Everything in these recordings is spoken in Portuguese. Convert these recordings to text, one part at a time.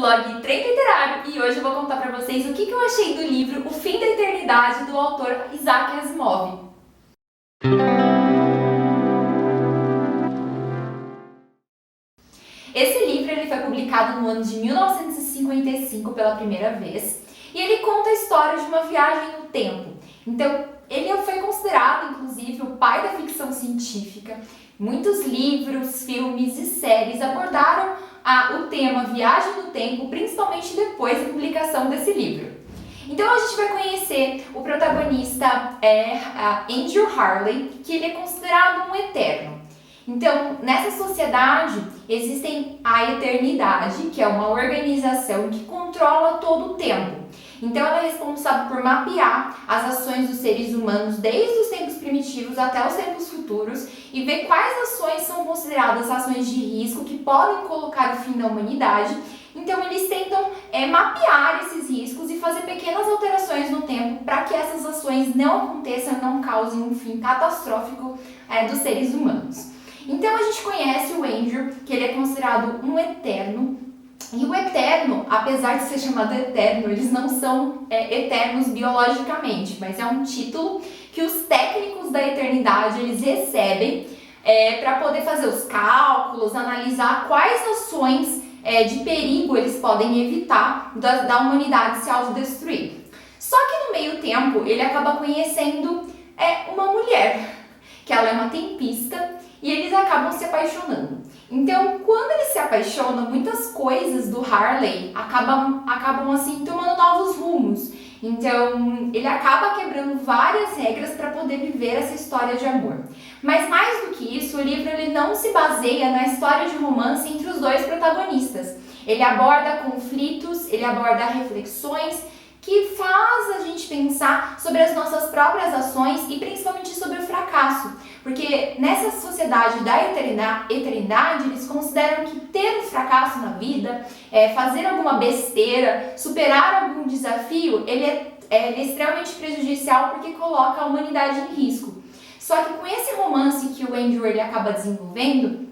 blog Trem Literário e hoje eu vou contar pra vocês o que eu achei do livro O Fim da Eternidade, do autor Isaac Asimov. Esse livro ele foi publicado no ano de 1955 pela primeira vez e ele conta a história de uma viagem no tempo. Então, ele foi considerado, inclusive, o pai da ficção científica. Muitos livros, filmes e séries abordaram o tema viagem no tempo, principalmente depois da publicação desse livro. Então a gente vai conhecer o protagonista, Andrew Harley, que ele é considerado um eterno. Então, nessa sociedade, existe a eternidade, que é uma organização que controla todo o tempo. Então, ela é responsável por mapear as ações dos seres humanos desde os tempos primitivos até os tempos futuros e ver quais ações são consideradas ações de risco que podem colocar o fim da humanidade. Então, eles tentam mapear esses riscos e fazer pequenas alterações no tempo para que essas ações não aconteçam e não causem um fim catastrófico dos seres humanos. Então, a gente conhece o Andrew, que ele é considerado um eterno. E o eterno, apesar de ser chamado eterno, eles não são eternos biologicamente, mas é um título que os técnicos da eternidade eles recebem para poder fazer os cálculos, analisar quais ações de perigo eles podem evitar da humanidade se autodestruir. Só que no meio tempo ele acaba conhecendo uma mulher, que ela é uma tempista, e eles acabam se apaixonando. Então, quando eles se apaixonam, muitas coisas do Harley acabam assim tomando novos rumos. Então, ele acaba quebrando várias regras para poder viver essa história de amor. Mas mais do que isso, o livro ele não se baseia na história de romance entre os dois protagonistas. Ele aborda conflitos, ele aborda reflexões que faz a gente pensar sobre as nossas próprias ações e principalmente sobre o fracasso. Porque nessa sociedade da eternidade, eles consideram que ter um fracasso na vida, fazer alguma besteira, superar algum desafio, ele é extremamente prejudicial porque coloca a humanidade em risco. Só que com esse romance que o Andrew ele acaba desenvolvendo,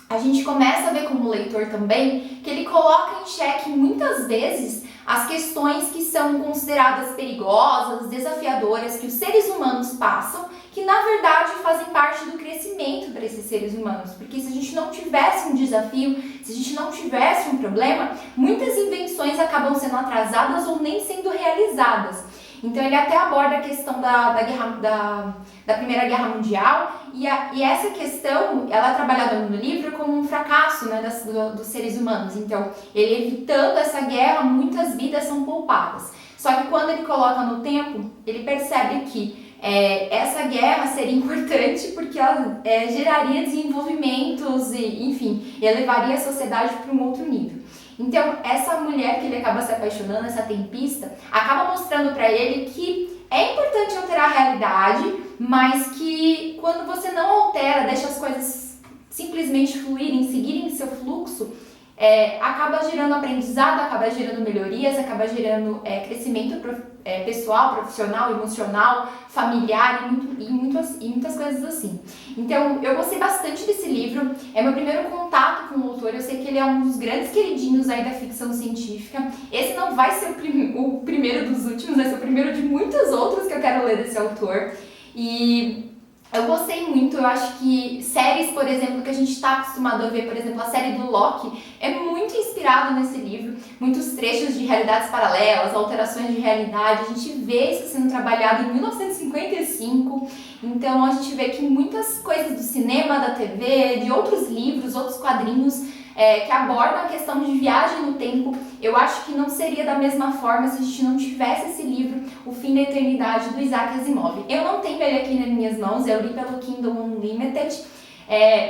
a gente começa a ver como leitor também que ele coloca em xeque muitas vezes as questões que são consideradas perigosas, desafiadoras, que os seres humanos passam, que na verdade fazem parte do crescimento para esses seres humanos. Porque se a gente não tivesse um desafio, se a gente não tivesse um problema, muitas invenções acabam sendo atrasadas ou nem sendo realizadas. Então ele até aborda a questão da Primeira Guerra Mundial e essa questão ela é trabalhada no livro como um fracasso, né, dos seres humanos. Então ele evitando essa guerra, muitas vidas são poupadas. Só que quando ele coloca no tempo, ele percebe que essa guerra seria importante porque ela geraria desenvolvimentos e, enfim, elevaria a sociedade para um outro nível. Então, essa mulher que ele acaba se apaixonando, essa tempista, acaba mostrando para ele que é importante alterar a realidade, mas que quando você não altera, deixa as coisas simplesmente fluírem, seguirem seu fluxo, acaba gerando aprendizado, acaba gerando melhorias, acaba gerando crescimento pessoal, profissional, emocional, familiar e muitas coisas assim. Então, eu gostei bastante desse livro, é meu primeiro contato com o autor, eu sei que ele é um dos grandes queridinhos aí da ficção científica. Esse não vai ser o primeiro dos últimos, vai ser o primeiro de muitos outros que eu quero ler desse autor. E eu gostei muito, eu acho que séries, por exemplo, que a gente está acostumado a ver, por exemplo, a série do Loki, é muito inspirado nesse livro, muitos trechos de realidades paralelas, alterações de realidade, a gente vê isso sendo trabalhado em 1955, então a gente vê que muitas coisas do cinema, da TV, de outros livros, outros quadrinhos, que abordam a questão de viagem no tempo, eu acho que não seria da mesma forma se a gente não tivesse esse livro, O Fim da Eternidade, do Isaac Asimov. Eu não tenho ele aqui nas minhas mãos, eu li pelo Kindle Unlimited,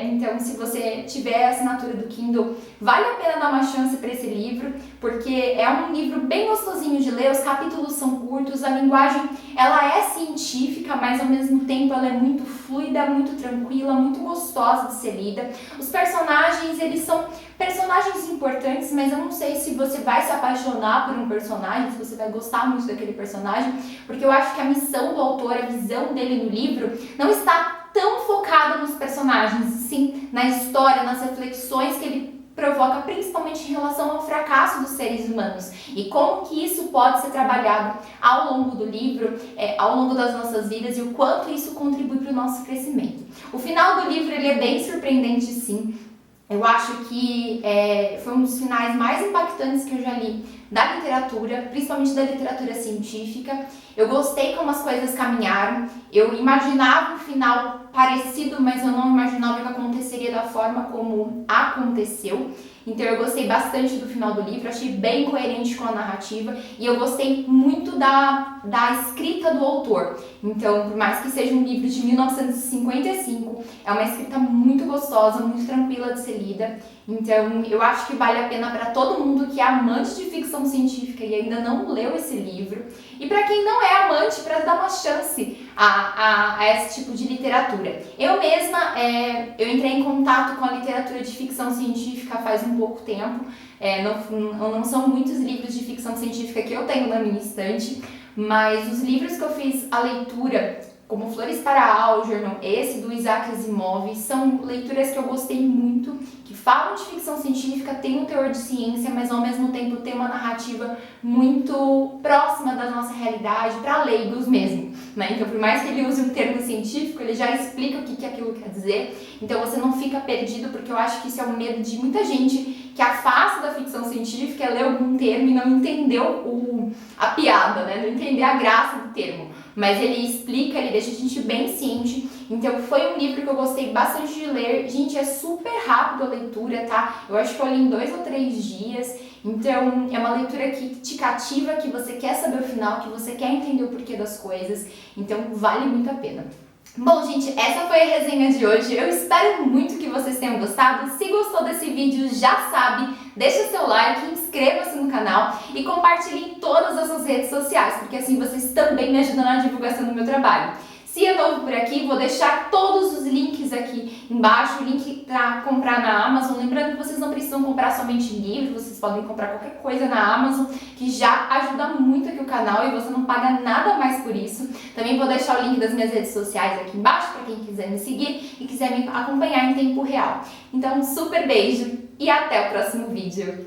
então se você tiver a assinatura do Kindle, vale a pena dar uma chance para esse livro, porque é um livro bem gostosinho de ler, os capítulos são curtos, a linguagem ela é científica, mas ao mesmo tempo ela é muito fluida, muito tranquila, muito gostosa de ser lida. Os personagens, eles são personagens importantes, mas eu não sei se você vai se apaixonar por um personagem, se você vai gostar muito daquele personagem, porque eu acho que a missão do autor, a visão dele no livro, não está tão focada nos personagens, sim na história, nas reflexões que ele provoca principalmente em relação ao fracasso dos seres humanos e como que isso pode ser trabalhado ao longo do livro, ao longo das nossas vidas e o quanto isso contribui para o nosso crescimento. O final do livro ele é bem surpreendente, sim. Eu acho que foi um dos finais mais impactantes que eu já li da literatura, principalmente da literatura científica. Eu gostei como as coisas caminharam. Eu imaginava um final parecido, mas eu não imaginava que aconteceria da forma como aconteceu. Então eu gostei bastante do final do livro, achei bem coerente com a narrativa e eu gostei muito da escrita do autor. Então, por mais que seja um livro de 1955, é uma escrita muito gostosa, muito tranquila de ser lida. Então, eu acho que vale a pena para todo mundo que é amante de ficção científica e ainda não leu esse livro. E para quem não é amante, para dar uma chance a esse tipo de literatura. Eu mesma, eu entrei em contato com a literatura de ficção científica faz um pouco tempo. Não são muitos livros de ficção científica que eu tenho na minha estante, mas os livros que eu fiz a leitura, como Flores para Algernon, esse do Isaac Asimov, são leituras que eu gostei muito, que falam de ficção científica, tem um teor de ciência, mas ao mesmo tempo tem uma narrativa muito próxima da nossa realidade, para leigos mesmo, né? Então, por mais que ele use um termo científico, ele já explica o que aquilo quer dizer, então você não fica perdido, porque eu acho que isso é um medo de muita gente que afasta da ficção científica, é ler algum termo e não entendeu a piada, né? Não entender a graça do termo. Mas ele explica, ele deixa a gente bem ciente. Então foi um livro que eu gostei bastante de ler. Gente, é super rápido a leitura, tá? Eu acho que eu li em 2 ou 3 dias. Então é uma leitura que te cativa, que você quer saber o final, que você quer entender o porquê das coisas. Então vale muito a pena. Bom, gente, essa foi a resenha de hoje. Eu espero muito que vocês tenham gostado. Se gostou desse vídeo, já sabe, deixa seu like, inscreva-se no canal e compartilhe em todas as suas redes sociais, porque assim vocês também me ajudam na divulgação do meu trabalho. Se é novo por aqui, vou deixar todos os links aqui embaixo, o link para comprar na Amazon. Lembrando que vocês não precisam comprar somente livros, vocês podem comprar qualquer coisa na Amazon, que já ajuda muito aqui o canal e você não paga nada mais por isso. Também vou deixar o link das minhas redes sociais aqui embaixo para quem quiser me seguir e quiser me acompanhar em tempo real. Então, um super beijo e até o próximo vídeo!